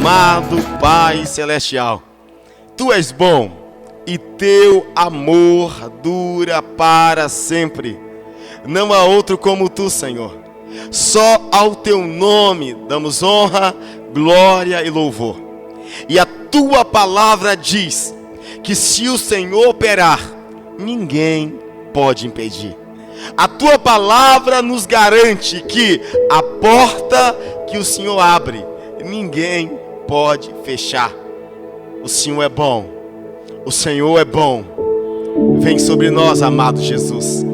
amado Pai Celestial, Tu és bom e Teu amor dura para sempre. Não há outro como Tu, Senhor. Só ao Teu nome damos honra, glória e louvor. E a Tua palavra diz que se o Senhor operar, ninguém pode impedir. A Tua palavra nos garante que a porta que o Senhor abre, ninguém pode fechar. O Senhor é bom. O Senhor é bom. Vem sobre nós, amado Jesus.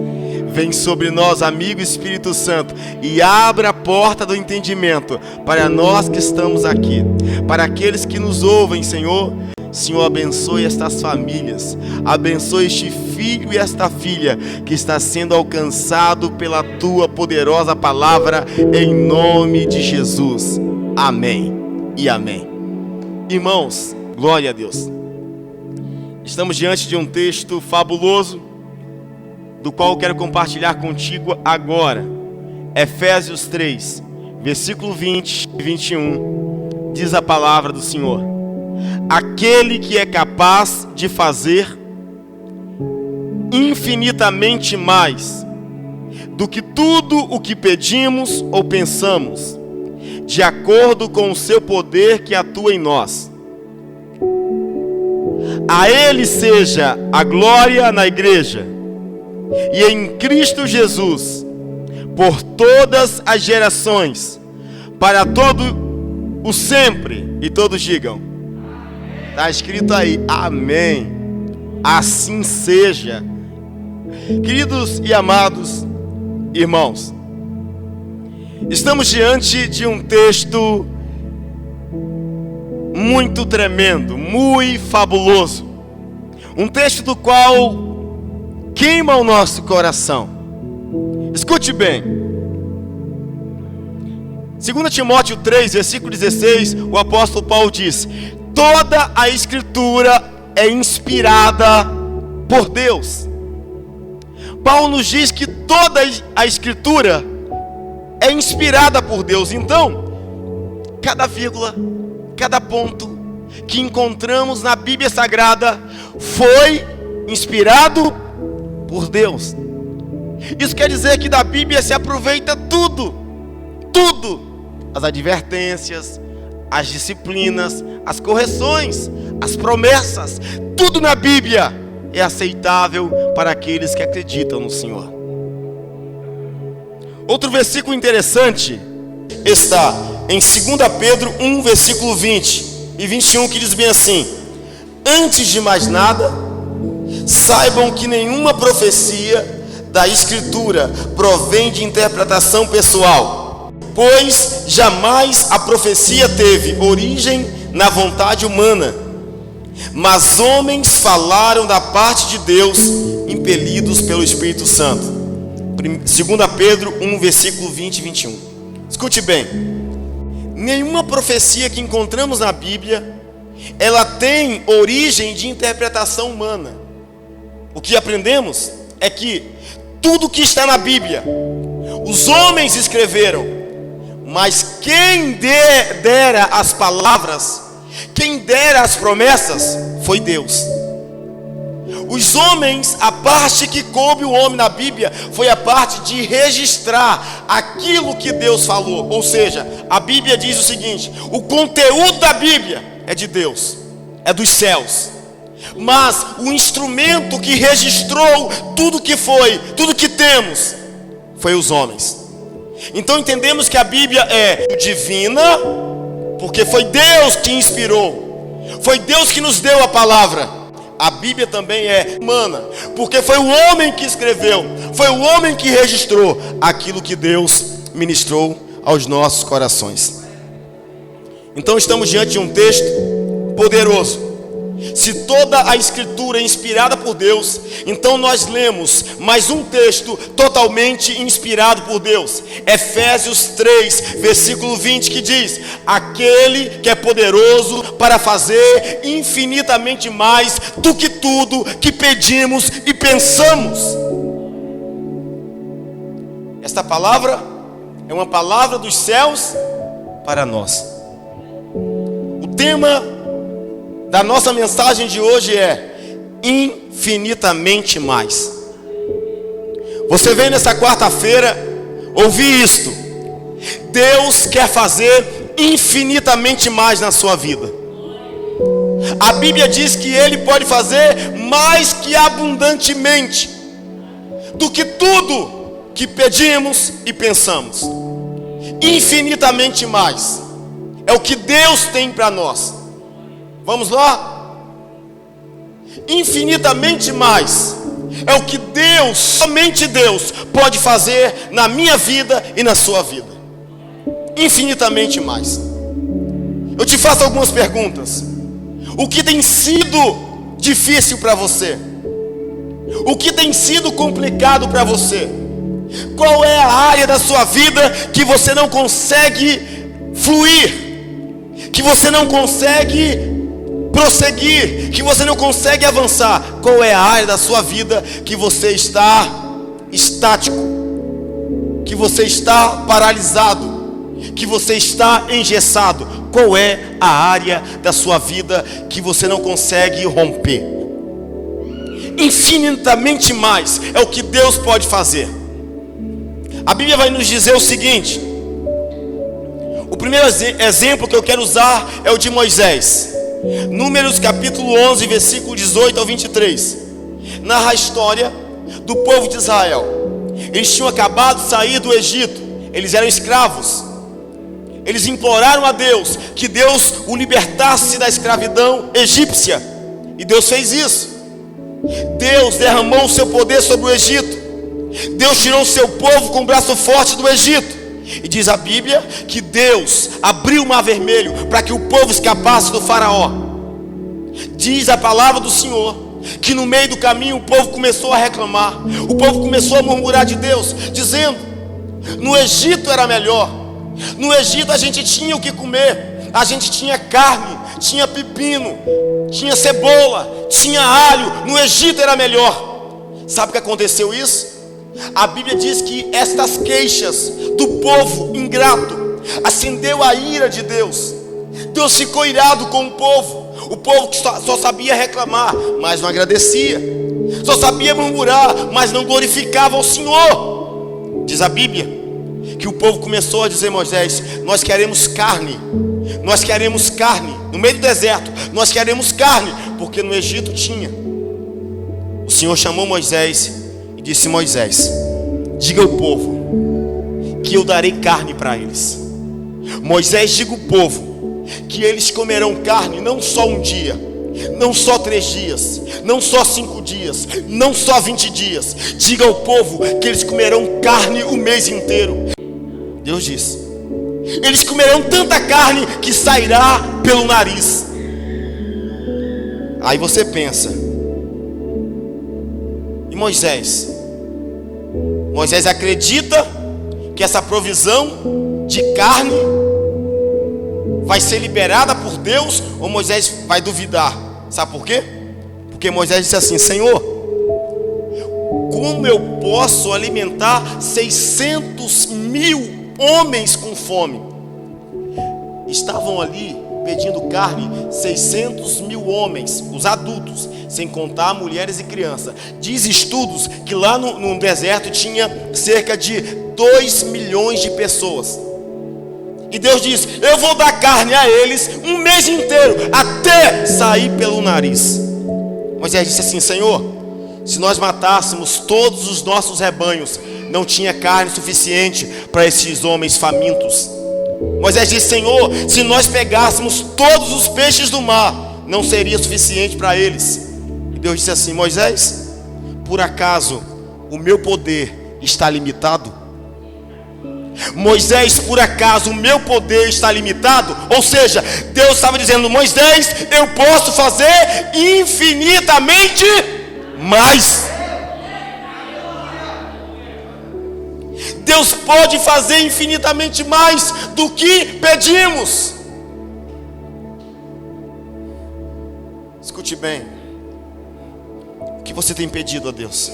Vem sobre nós, amigo Espírito Santo, e abra a porta do entendimento para nós que estamos aqui, para aqueles que nos ouvem, Senhor. Senhor, abençoe estas famílias, abençoe este filho e esta filha que está sendo alcançado pela Tua poderosa palavra, em nome de Jesus. Amém e amém. Irmãos, glória a Deus. Estamos diante de um texto fabuloso, do qual eu quero compartilhar contigo agora. Efésios 3, versículo 20 e 21, diz a palavra do Senhor: aquele que é capaz de fazer infinitamente mais do que tudo o que pedimos ou pensamos, de acordo com o seu poder que atua em nós. A Ele seja a glória na igreja e em Cristo Jesus, por todas as gerações, para todo o sempre. E todos digam: está escrito aí, amém. Assim seja. Queridos e amados irmãos, estamos diante de um texto muito tremendo, muito fabuloso. Um texto do qual queima o nosso coração. Escute bem. 2 Timóteo 3, versículo 16, o apóstolo Paulo diz: toda a escritura é inspirada por Deus. Paulo nos diz que toda a escritura é inspirada por Deus. Então, cada vírgula, cada ponto que encontramos na Bíblia Sagrada foi inspirado por Deus. Isso quer dizer que da Bíblia se aproveita tudo. As advertências, as disciplinas, as correções, as promessas, tudo na Bíblia é aceitável para aqueles que acreditam no Senhor. Outro versículo interessante está em 2 Pedro 1, versículo 20 e 21, que diz bem assim: antes de mais nada, saibam que nenhuma profecia da Escritura provém de interpretação pessoal, pois jamais a profecia teve origem na vontade humana, mas homens falaram da parte de Deus, impelidos pelo Espírito Santo. 2 Pedro 1, versículo 20 e 21. Escute bem. Nenhuma profecia que encontramos na Bíblia, ela tem origem de interpretação humana. O que aprendemos é que tudo que está na Bíblia, os homens escreveram, mas quem dera as palavras, quem dera as promessas, foi Deus. Os homens, a parte que coube o homem na Bíblia foi a parte de registrar aquilo que Deus falou. Ou seja, a Bíblia diz o seguinte: o conteúdo da Bíblia é de Deus, é dos céus. Mas o instrumento que registrou tudo que foi, tudo que temos, foi os homens. Então entendemos que a Bíblia é divina, porque foi Deus que inspirou, foi Deus que nos deu a palavra. A Bíblia também é humana, porque foi o homem que escreveu, foi o homem que registrou aquilo que Deus ministrou aos nossos corações. Então estamos diante de um texto poderoso. Se toda a Escritura é inspirada por Deus, então nós lemos mais um texto totalmente inspirado por Deus. Efésios 3, versículo 20, que diz: aquele que é poderoso para fazer infinitamente mais do que tudo que pedimos e pensamos. Esta palavra é uma palavra dos céus para nós. O tema da nossa mensagem de hoje é infinitamente mais. Você vem nessa quarta-feira ouvir isto: Deus quer fazer infinitamente mais na sua vida. A Bíblia diz que Ele pode fazer mais que abundantemente do que tudo que pedimos e pensamos. Infinitamente mais é o que Deus tem para nós. Vamos lá? Infinitamente mais é o que Deus, somente Deus, pode fazer na minha vida e na sua vida. Infinitamente mais. Eu te faço algumas perguntas. O que tem sido difícil para você? O que tem sido complicado para você? Qual é a área da sua vida que você não consegue fluir? Que você não consegue prosseguir? Que você não consegue avançar? Qual é a área da sua vida que você está estático? Que você está paralisado? Que você está engessado? Qual é a área da sua vida que você não consegue romper? Infinitamente mais é o que Deus pode fazer. A Bíblia vai nos dizer o seguinte. O primeiro exemplo que eu quero usar é o de Moisés. Números capítulo 11, versículo 18 ao 23. Narra a história do povo de Israel. Eles tinham acabado de sair do Egito. Eles eram escravos. Eles imploraram a Deus que Deus o libertasse da escravidão egípcia. E Deus fez isso. Deus derramou o seu poder sobre o Egito. Deus tirou o seu povo com o braço forte do Egito. E diz a Bíblia que Deus abriu o mar vermelho para que o povo escapasse do faraó. Diz a palavra do Senhor que no meio do caminho o povo começou a reclamar. O povo começou a murmurar de Deus, dizendo: no Egito era melhor. No Egito a gente tinha o que comer. A gente tinha carne, tinha pepino, tinha cebola, tinha alho. No Egito era melhor. Sabe o que aconteceu isso? A Bíblia diz que estas queixas do povo ingrato acendeu a ira de Deus. Deus ficou irado com o povo. O povo que só sabia reclamar, mas não agradecia. Só sabia murmurar, mas não glorificava ao Senhor. Diz a Bíblia que o povo começou a dizer: Moisés, nós queremos carne. Nós queremos carne. No meio do deserto, nós queremos carne, porque no Egito tinha. O Senhor chamou Moisés e disse: Moisés, diga ao povo que eu darei carne para eles. Moisés, diga ao povo que eles comerão carne não só um dia, não só 3 dias, não só 5 dias, não só 20 dias. Diga ao povo que eles comerão carne o mês inteiro. Deus disse: eles comerão tanta carne que sairá pelo nariz. Aí você pensa: e Moisés? Moisés acredita que essa provisão de carne vai ser liberada por Deus, ou Moisés vai duvidar? Sabe por quê? Porque Moisés disse assim: Senhor, como eu posso alimentar 600 mil homens com fome? Estavam ali pedindo carne 600 mil homens, os adultos, sem contar mulheres e crianças. Diz estudos que lá no deserto tinha cerca de 2 milhões de pessoas. E Deus diz: eu vou dar carne a eles um mês inteiro, até sair pelo nariz. Moisés disse assim: Senhor, se nós matássemos todos os nossos rebanhos, não tinha carne suficiente para esses homens famintos. Moisés disse: Senhor, se nós pegássemos todos os peixes do mar, não seria suficiente para eles. E Deus disse assim: Moisés, por acaso o meu poder está limitado? Moisés, por acaso o meu poder está limitado? Ou seja, Deus estava dizendo: Moisés, eu posso fazer infinitamente mais. Deus pode fazer infinitamente mais do que pedimos. Escute bem: o que você tem pedido a Deus?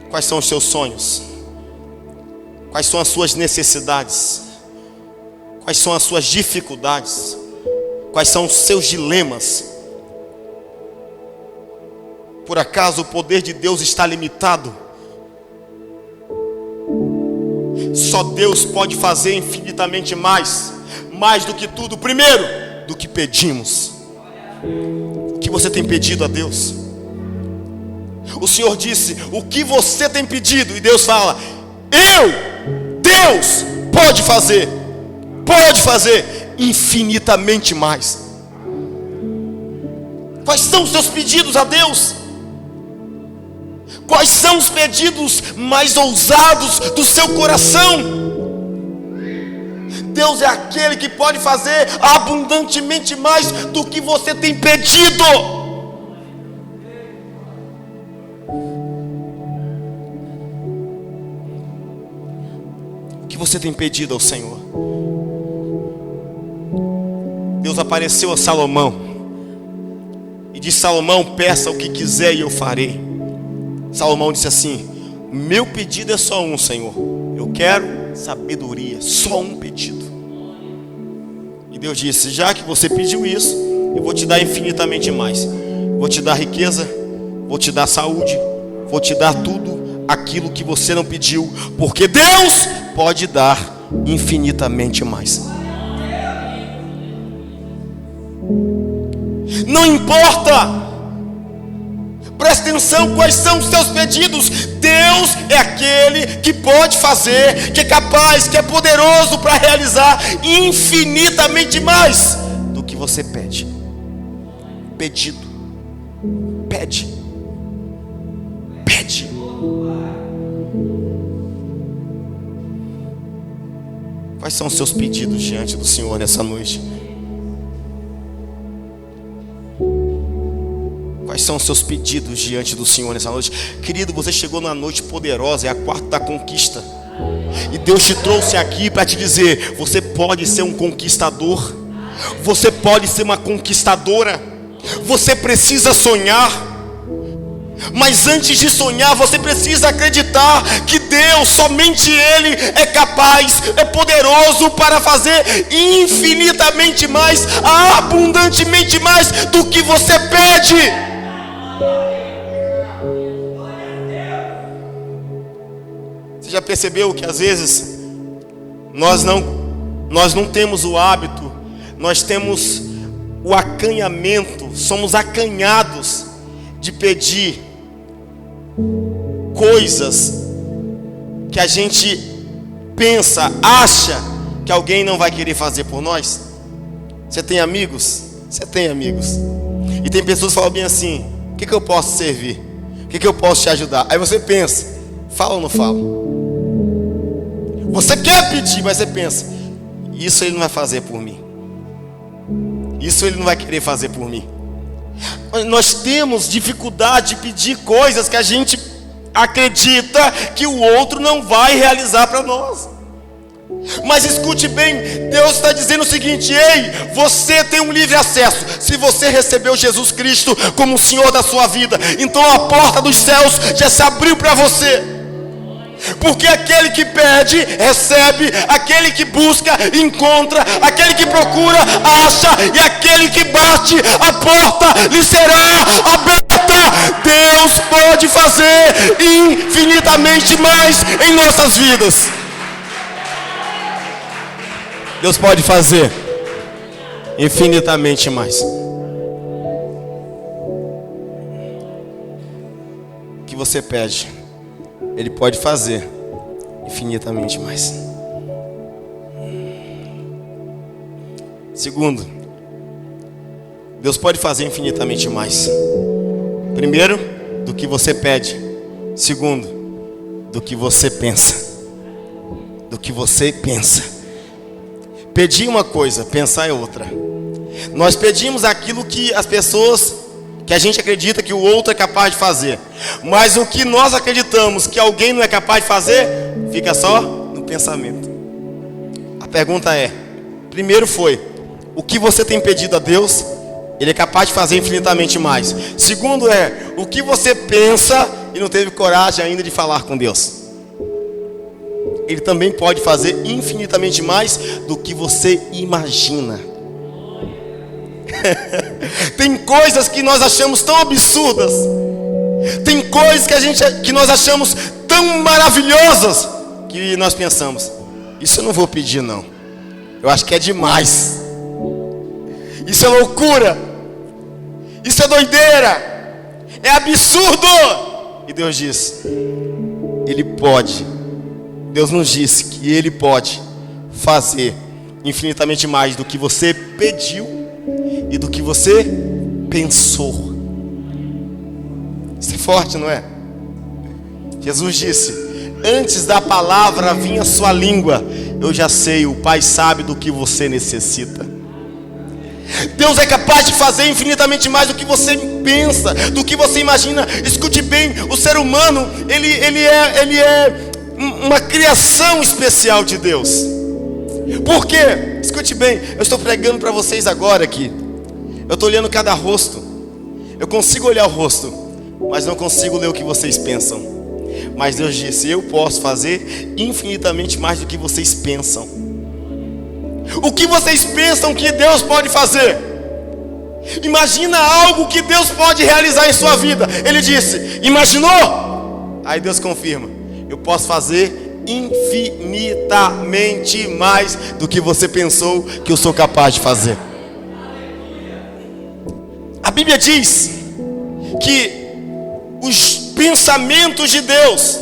Quais são os seus sonhos? Quais são as suas necessidades? Quais são as suas dificuldades? Quais são os seus dilemas? Por acaso o poder de Deus está limitado? Só Deus pode fazer infinitamente mais do que tudo. Primeiro, do que pedimos. O que você tem pedido a Deus? O Senhor disse: o que você tem pedido? E Deus fala: Deus pode fazer infinitamente mais. Quais são os seus pedidos a Deus? Quais são os pedidos mais ousados do seu coração? Deus é aquele que pode fazer abundantemente mais do que você tem pedido. O que você tem pedido ao Senhor? Deus apareceu a Salomão e disse: Salomão, peça o que quiser e eu farei. Salomão disse assim: meu pedido é só um, Senhor. Eu quero sabedoria. Só um pedido. E Deus disse: já que você pediu isso, eu vou te dar infinitamente mais. Vou te dar riqueza, vou te dar saúde, vou te dar tudo aquilo que você não pediu, porque Deus pode dar infinitamente mais. Não importa, preste atenção, quais são os seus pedidos. Deus é aquele que pode fazer, que é capaz, que é poderoso para realizar infinitamente mais do que você pede. Pedido. Pede. Quais são os seus pedidos diante do Senhor nessa noite? Quais são os seus pedidos diante do Senhor nessa noite? Querido, você chegou numa noite poderosa, é a quarta da conquista. E Deus te trouxe aqui para te dizer: você pode ser um conquistador. Você pode ser uma conquistadora. Você precisa sonhar. Mas antes de sonhar, você precisa acreditar que Deus, somente Ele é capaz, é poderoso para fazer infinitamente mais, abundantemente mais do que você pede. Você já percebeu que às vezes nós não temos o hábito, nós temos o acanhamento, somos acanhados de pedir coisas que a gente pensa, acha que alguém não vai querer fazer por nós? Você tem amigos? Você tem amigos. E tem pessoas que falam bem assim: o que eu posso servir? O que eu posso te ajudar? Aí você pensa: fala ou não fala? Você quer pedir, mas você pensa: isso ele não vai fazer por mim. Isso ele não vai querer fazer por mim. Nós temos dificuldade de pedir coisas que a gente acredita que o outro não vai realizar para nós. Mas escute bem, Deus está dizendo o seguinte: ei, você tem um livre acesso. Se você recebeu Jesus Cristo como o Senhor da sua vida, então a porta dos céus já se abriu para você. Porque aquele que pede, recebe. Aquele que busca, encontra. Aquele que procura, acha. E aquele que bate, a porta lhe será aberta. Deus pode fazer infinitamente mais em nossas vidas. Deus pode fazer infinitamente mais. O que você pede, Ele pode fazer infinitamente mais. Segundo, Deus pode fazer infinitamente mais. Primeiro, do que você pede. Segundo, do que você pensa. Do que você pensa. Pedir uma coisa, pensar é outra. Nós pedimos aquilo que as pessoas, que a gente acredita que o outro é capaz de fazer. Mas o que nós acreditamos que alguém não é capaz de fazer, fica só no pensamento. A pergunta é: primeiro foi, o que você tem pedido a Deus, Ele é capaz de fazer infinitamente mais. Segundo é, o que você pensa e não teve coragem ainda de falar com Deus. Ele também pode fazer infinitamente mais do que você imagina. Tem coisas que nós achamos tão absurdas, tem coisas que nós achamos tão maravilhosas, que nós pensamos: isso eu não vou pedir não, eu acho que é demais, isso é loucura, isso é doideira, é absurdo. E Deus diz: Ele pode. Deus nos disse que Ele pode fazer infinitamente mais do que você pediu e do que você pensou. Isso é forte, não é? Jesus disse: antes da palavra vir a sua língua, eu já sei, o Pai sabe do que você necessita. Deus é capaz de fazer infinitamente mais do que você pensa, do que você imagina. Escute bem, o ser humano, ele é uma criação especial de Deus. Por quê? Escute bem, eu estou pregando para vocês agora aqui. Eu estou olhando cada rosto. Eu consigo olhar o rosto, mas não consigo ler o que vocês pensam. Mas Deus disse: eu posso fazer infinitamente mais do que vocês pensam. O que vocês pensam que Deus pode fazer? Imagina algo que Deus pode realizar em sua vida. Ele disse: imaginou? Aí Deus confirma: eu posso fazer infinitamente mais do que você pensou que eu sou capaz de fazer. A Bíblia diz que os pensamentos de Deus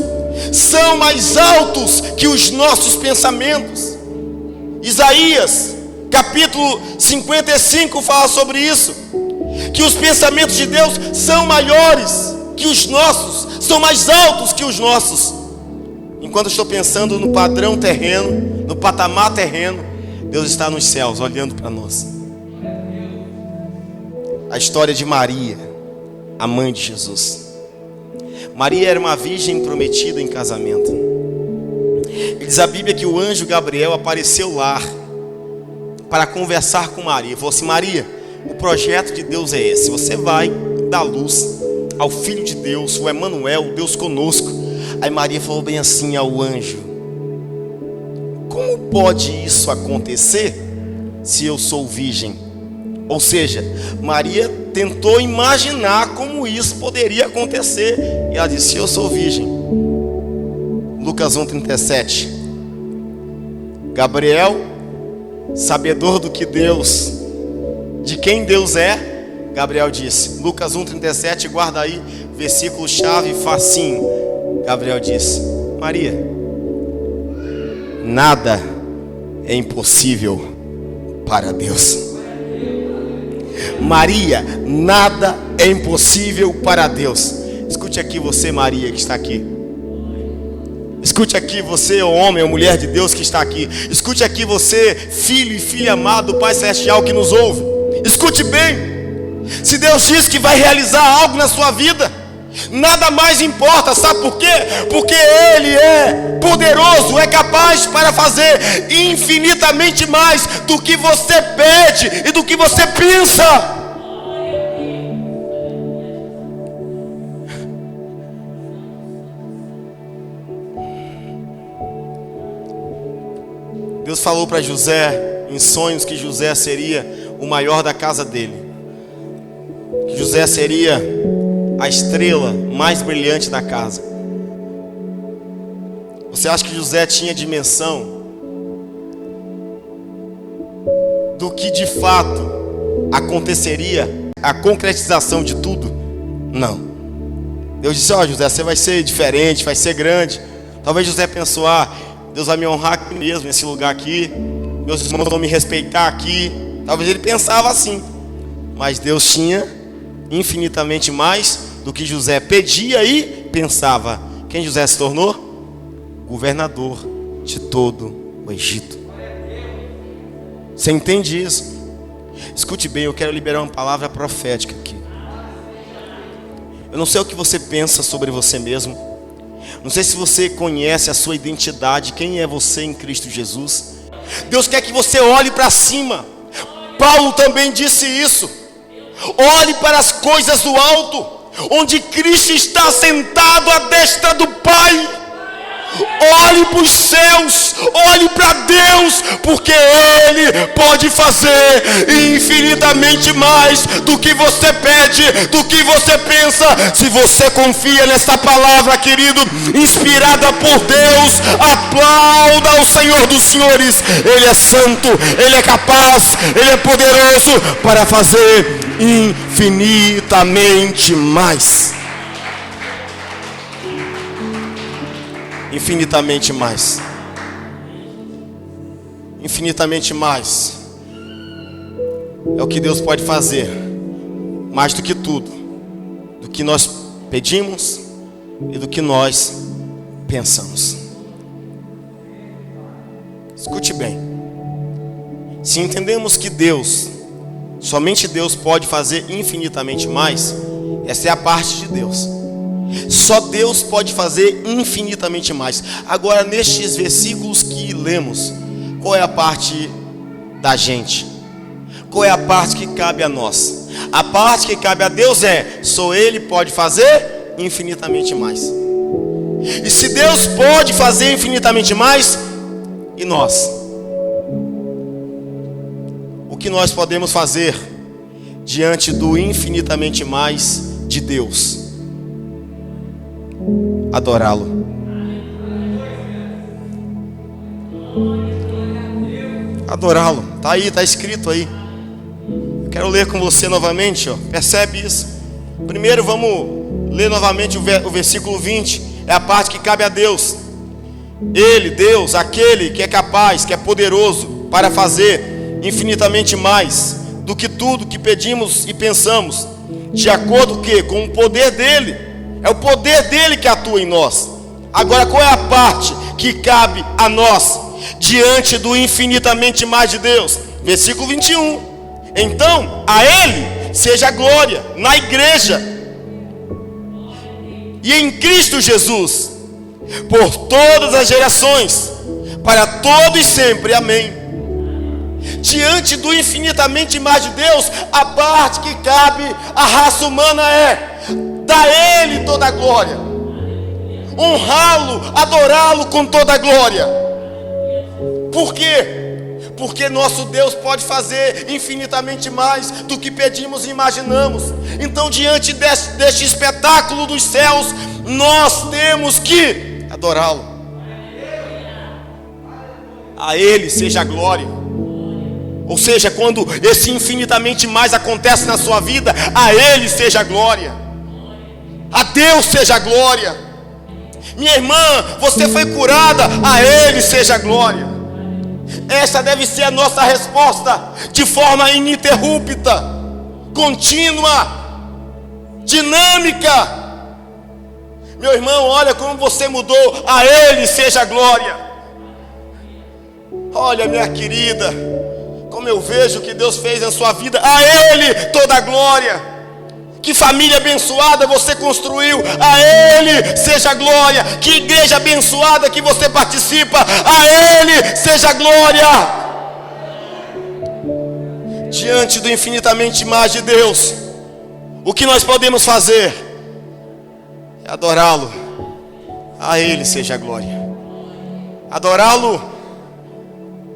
são mais altos que os nossos pensamentos. Isaías capítulo 55 fala sobre isso, que os pensamentos de Deus são maiores que os nossos, são mais altos que os nossos. Enquanto eu estou pensando no padrão terreno, no patamar terreno, Deus está nos céus olhando para nós. A história de Maria, a mãe de Jesus. Maria era uma virgem prometida em casamento. E diz a Bíblia que o anjo Gabriel apareceu lá para conversar com Maria. Falou assim: Maria, o projeto de Deus é esse. Você vai dar luz ao Filho de Deus, o Emanuel, Deus conosco. Aí Maria falou bem assim ao anjo: como pode isso acontecer se eu sou virgem? Ou seja, Maria tentou imaginar como isso poderia acontecer. E ela disse: eu sou virgem. Lucas 1:37. Gabriel, sabedor do que Deus, de quem Deus é, Gabriel disse. Lucas 1:37, guarda aí, versículo chave, facinho. Gabriel disse: Maria, nada é impossível para Deus. Maria, nada é impossível para Deus. Escute aqui você, Maria, que está aqui. Escute aqui você, homem ou mulher de Deus que está aqui. Escute aqui você, filho e filha amado do Pai Celestial que nos ouve. Escute bem. Se Deus diz que vai realizar algo na sua vida, nada mais importa. Sabe por quê? Porque Ele é poderoso, é capaz para fazer infinitamente mais do que você pede e do que você pensa. Deus falou para José em sonhos que José seria o maior da casa dele, que José seria a estrela mais brilhante da casa. Você acha que José tinha dimensão do que de fato aconteceria, a concretização de tudo? Não. Deus disse: ó, José, você vai ser diferente, vai ser grande. Talvez José pensou: Deus vai me honrar aqui mesmo, nesse lugar aqui, meus irmãos vão me respeitar aqui. Talvez ele pensava assim. Mas Deus tinha infinitamente mais do que José pedia e pensava. Quem José se tornou? Governador de todo o Egito. Você entende isso? Escute bem, eu quero liberar uma palavra profética aqui. Eu não sei o que você pensa sobre você mesmo. Não sei se você conhece a sua identidade, quem é você em Cristo Jesus. Deus quer que você olhe para cima. Paulo também disse isso. Olhe para as coisas do alto, onde Cristo está sentado à destra do Pai. Olhe para os céus, olhe para Deus, porque Ele pode fazer infinitamente mais do que você pede, do que você pensa. Se você confia nesta palavra, querido, inspirada por Deus, aplauda o Senhor dos Senhores. Ele é santo, Ele é capaz, Ele é poderoso para fazer infinitamente mais. Infinitamente mais. Infinitamente mais. É o que Deus pode fazer. Mais do que tudo. Do que nós pedimos e do que nós pensamos. Escute bem. Se entendemos que Deus, somente Deus pode fazer infinitamente mais, essa é a parte de Deus. Só Deus pode fazer infinitamente mais. Agora, nestes versículos que lemos, qual é a parte da gente? Qual é a parte que cabe a nós? A parte que cabe a Deus só Ele pode fazer infinitamente mais. E se Deus pode fazer infinitamente mais, e nós? O que nós podemos fazer diante do infinitamente mais de Deus? Adorá-lo. Adorá-lo. Está aí, está escrito aí. Eu quero ler com você novamente, ó. Percebe isso? Primeiro vamos ler novamente o versículo 20. É a parte que cabe a Deus. Ele, Deus, aquele que é capaz, que é poderoso para fazer infinitamente mais do que tudo que pedimos e pensamos, de acordo com o poder dele. É o poder dele que atua em nós. Agora, qual é a parte que cabe a nós diante do infinitamente mais de Deus? Versículo 21. Então, a Ele seja a glória na igreja e em Cristo Jesus, por todas as gerações, para todos e sempre. Amém. Diante do infinitamente mais de Deus, a parte que cabe à raça humana dá a Ele toda a glória, honrá-lo, adorá-lo com toda a glória. Por quê? Porque nosso Deus pode fazer infinitamente mais do que pedimos e imaginamos. Então, diante deste espetáculo dos céus, nós temos que adorá-lo. A Ele seja a glória. Ou seja, quando esse infinitamente mais acontece na sua vida, a Ele seja a glória. A Deus seja a glória. Minha irmã, você foi curada, a Ele seja a glória. Essa deve ser a nossa resposta, de forma ininterrupta, contínua, dinâmica. Meu irmão, olha como você mudou, a Ele seja a glória. Olha, minha querida, como eu vejo o que Deus fez na sua vida, a Ele toda a glória. Que família abençoada você construiu, a Ele seja a glória. Que igreja abençoada que você participa, a Ele seja a glória. Diante do infinitamente mais de Deus, o que nós podemos fazer é adorá-lo. A Ele seja a glória. Adorá-lo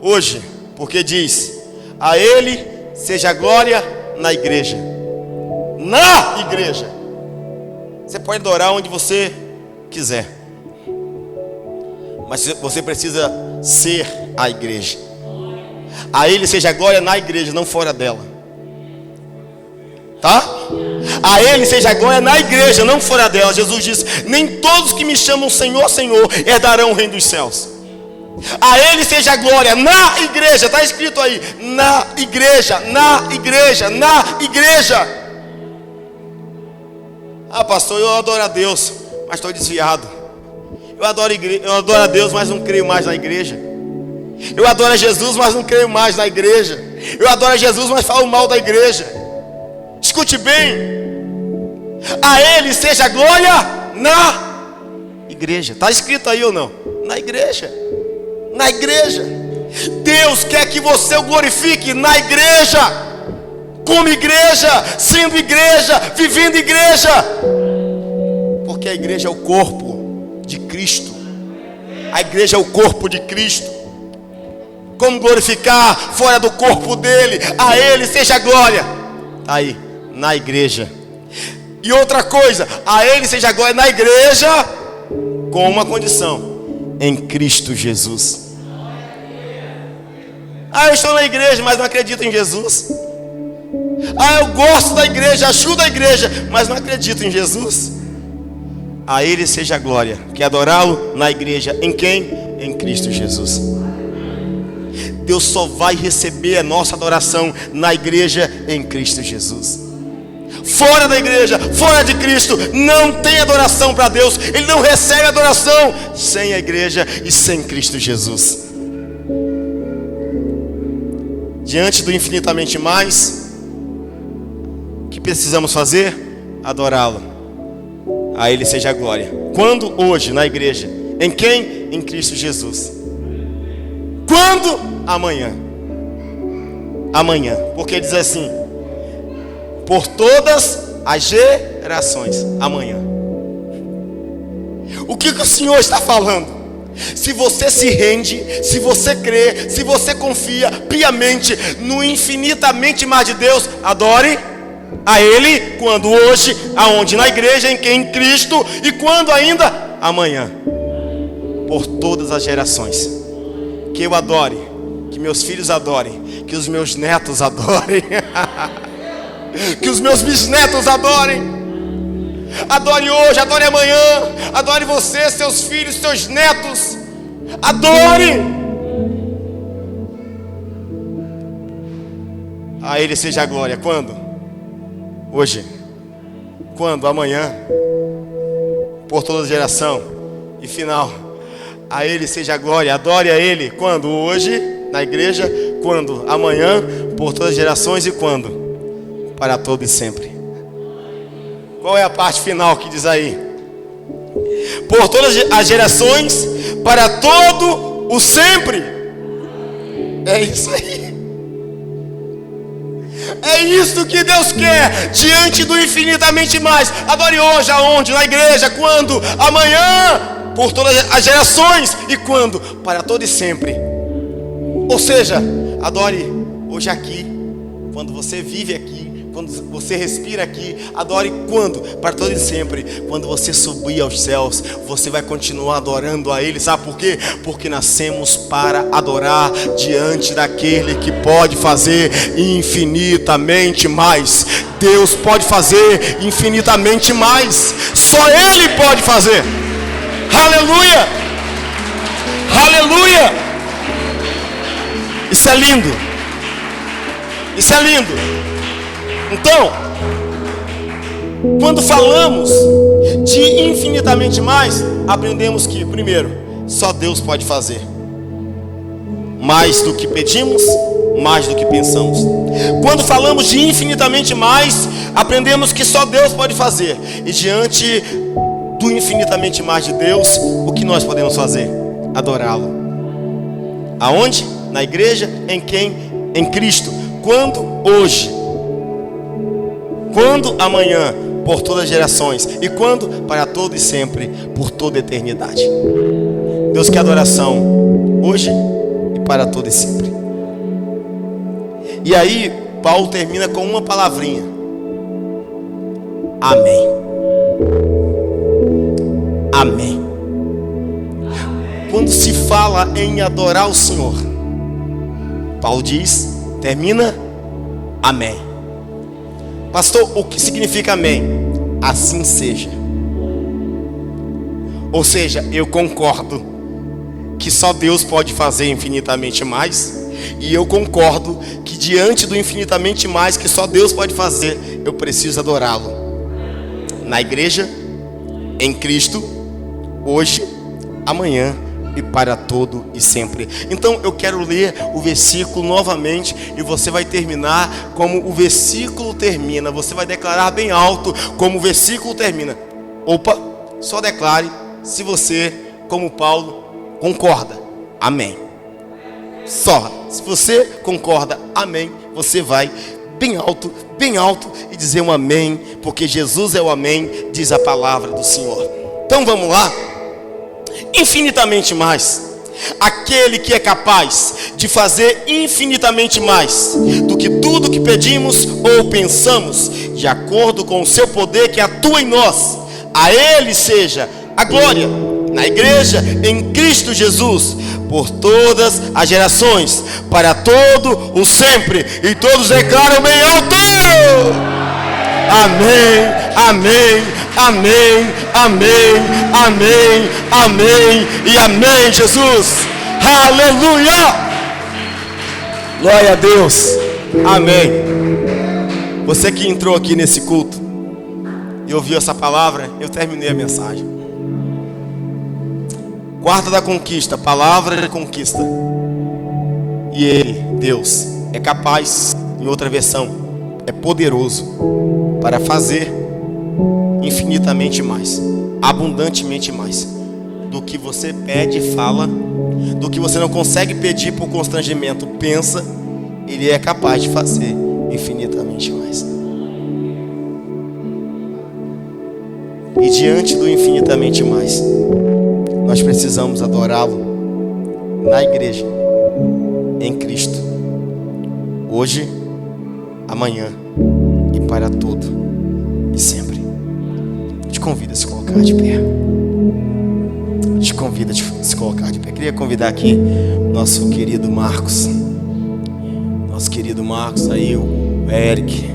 hoje, porque diz: a Ele seja a glória na igreja. Na igreja. Você pode adorar onde você quiser, mas você precisa ser a igreja. A Ele seja a glória na igreja, não fora dela. Tá? A Ele seja a glória na igreja, não fora dela. Jesus disse: nem todos que me chamam Senhor, Senhor herdarão o reino dos céus. A Ele seja a glória na igreja. Está escrito aí: na igreja, na igreja, na igreja. Ah, pastor, eu adoro a Deus, mas estou desviado. Eu adoro a Deus, mas não creio mais na igreja. Eu adoro a Jesus, mas não creio mais na igreja. Eu adoro a Jesus, mas falo mal da igreja. Escute bem: a Ele seja a glória na igreja. Está escrito aí ou não? Na igreja. Na igreja. Deus quer que você o glorifique na igreja. Como igreja, sendo igreja, vivendo igreja. Porque a igreja é o corpo de Cristo. A igreja é o corpo de Cristo. Como glorificar fora do corpo dele? A ele seja a glória. Aí, na igreja. E outra coisa, a ele seja a glória na igreja, com uma condição: em Cristo Jesus. Eu estou na igreja, mas não acredito em Jesus. Eu gosto da igreja, ajudo a igreja, mas não acredito em Jesus. A ele seja a glória. Que adorá-lo na igreja. Em quem? Em Cristo Jesus. Deus só vai receber a nossa adoração na igreja, em Cristo Jesus. Fora da igreja, fora de Cristo, não tem adoração para Deus. Ele não recebe adoração sem a igreja e sem Cristo Jesus. Diante do infinitamente mais, o que precisamos fazer? Adorá-lo. A ele seja a glória. Quando? Hoje, na igreja. Em quem? Em Cristo Jesus. Quando? Amanhã. Amanhã. Porque diz assim: por todas as gerações. Amanhã. O que o Senhor está falando? Se você se rende, se você crê, se você confia piamente no infinitamente mais de Deus, adore a ele. Quando? Hoje. Aonde? Na igreja, em quem? Em Cristo. E quando ainda? Amanhã. Por todas as gerações. Que eu adore, que meus filhos adorem, que os meus netos adorem, que os meus bisnetos adorem. Adore hoje, adore amanhã, adore você, seus filhos, seus netos. Adore. A ele seja a glória. Quando? Hoje. Quando? Amanhã. Por toda geração. E final: a ele seja a glória. Adore a ele. Quando? Hoje, na igreja. Quando? Amanhã, por todas as gerações. E quando? Para todo e sempre. Qual é a parte final que diz aí? Por todas as gerações, para todo o sempre. É isso aí. É isso que Deus quer diante do infinitamente mais. Adore hoje. Aonde? Na igreja. Quando? Amanhã, por todas as gerações. E quando? Para todo e sempre. Ou seja, adore hoje aqui, quando você vive aqui, quando você respira aqui. Adore quando? Para todo e sempre. Quando você subir aos céus, você vai continuar adorando a ele. Sabe por quê? Porque nascemos para adorar diante daquele que pode fazer infinitamente mais. Deus pode fazer infinitamente mais. Só ele pode fazer. Aleluia! Aleluia! Isso é lindo. Isso é lindo. Então, quando falamos de infinitamente mais, aprendemos que, primeiro, só Deus pode fazer. Mais do que pedimos, mais do que pensamos. Quando falamos de infinitamente mais, aprendemos que só Deus pode fazer. E diante do infinitamente mais de Deus, o que nós podemos fazer? Adorá-lo. Aonde? Na igreja. Em quem? Em Cristo. Quando? Hoje. Quando? Amanhã. Por todas as gerações. E quando? Para todo e sempre. Por toda a eternidade. Deus quer adoração hoje e para todo e sempre. E aí Paulo termina com uma palavrinha: amém. Amém. Quando se fala em adorar o Senhor, Paulo diz, termina, amém. Pastor, o que significa amém? Assim seja. Ou seja, eu concordo que só Deus pode fazer infinitamente mais. E eu concordo que diante do infinitamente mais que só Deus pode fazer, eu preciso adorá-lo. Na igreja, em Cristo, hoje, amanhã e para todo e sempre. Então eu quero ler o versículo novamente, e você vai terminar como o versículo termina. Você vai declarar bem alto como o versículo termina. Opa, só declare se você, como Paulo, concorda. Amém. Só se você concorda, amém, você vai bem alto e dizer um amém, porque Jesus é o amém, diz a palavra do Senhor. Então vamos lá. infinitamente mais. Aquele que é capaz de fazer infinitamente mais do que tudo que pedimos ou pensamos, de acordo com o seu poder que atua em nós. A Ele seja a glória na igreja em Cristo Jesus, por todas as gerações, para todo o sempre. E todos declaram bem alto: amém, amém, amém, amém, amém, amém e amém, Jesus. Aleluia! Glória a Deus. Amém. Você que entrou aqui nesse culto e ouviu essa palavra, eu terminei a mensagem. Quarta da conquista, palavra de conquista. E Ele, Deus, é capaz, em outra versão, é poderoso para fazer infinitamente mais, abundantemente mais do que você pede e fala, do que você não consegue pedir por constrangimento, pensa. Ele é capaz de fazer infinitamente mais. E diante do infinitamente mais, nós precisamos adorá-lo na igreja, em Cristo, hoje, amanhã e para todo e sempre. Te convido a se colocar de pé. Te convido a se colocar de pé. Queria convidar aqui nosso querido Marcos. Nosso querido Marcos aí, o Eric.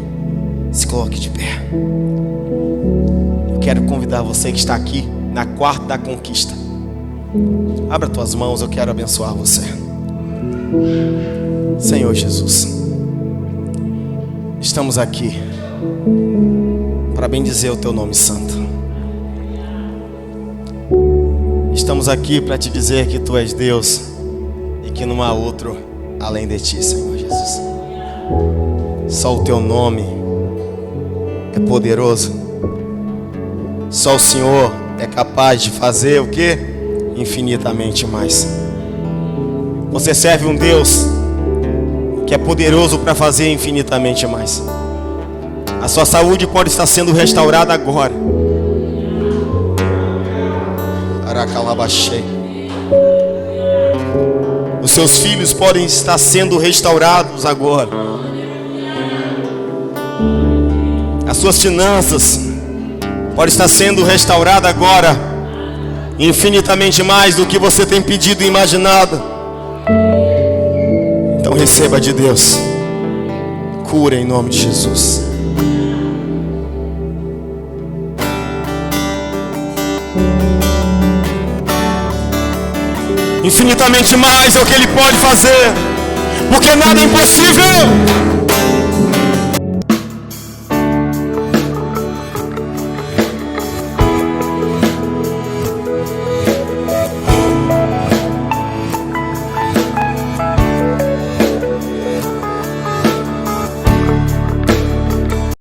Se coloque de pé. Eu quero convidar você que está aqui na quarta da conquista. Abra tuas mãos, eu quero abençoar você. Senhor Jesus, estamos aqui para bendizer o teu nome santo. Estamos aqui para te dizer que tu és Deus e que não há outro além de ti, Senhor Jesus. Só o teu nome é poderoso. Só o Senhor é capaz de fazer o quê? Infinitamente mais. Você serve um Deus que é poderoso para fazer infinitamente mais. A sua saúde pode estar sendo restaurada agora. Os seus filhos podem estar sendo restaurados agora. As suas finanças podem estar sendo restauradas agora, infinitamente mais do que você tem pedido e imaginado. Então receba de Deus cura em nome de Jesus. Infinitamente mais é o que Ele pode fazer, porque nada é impossível.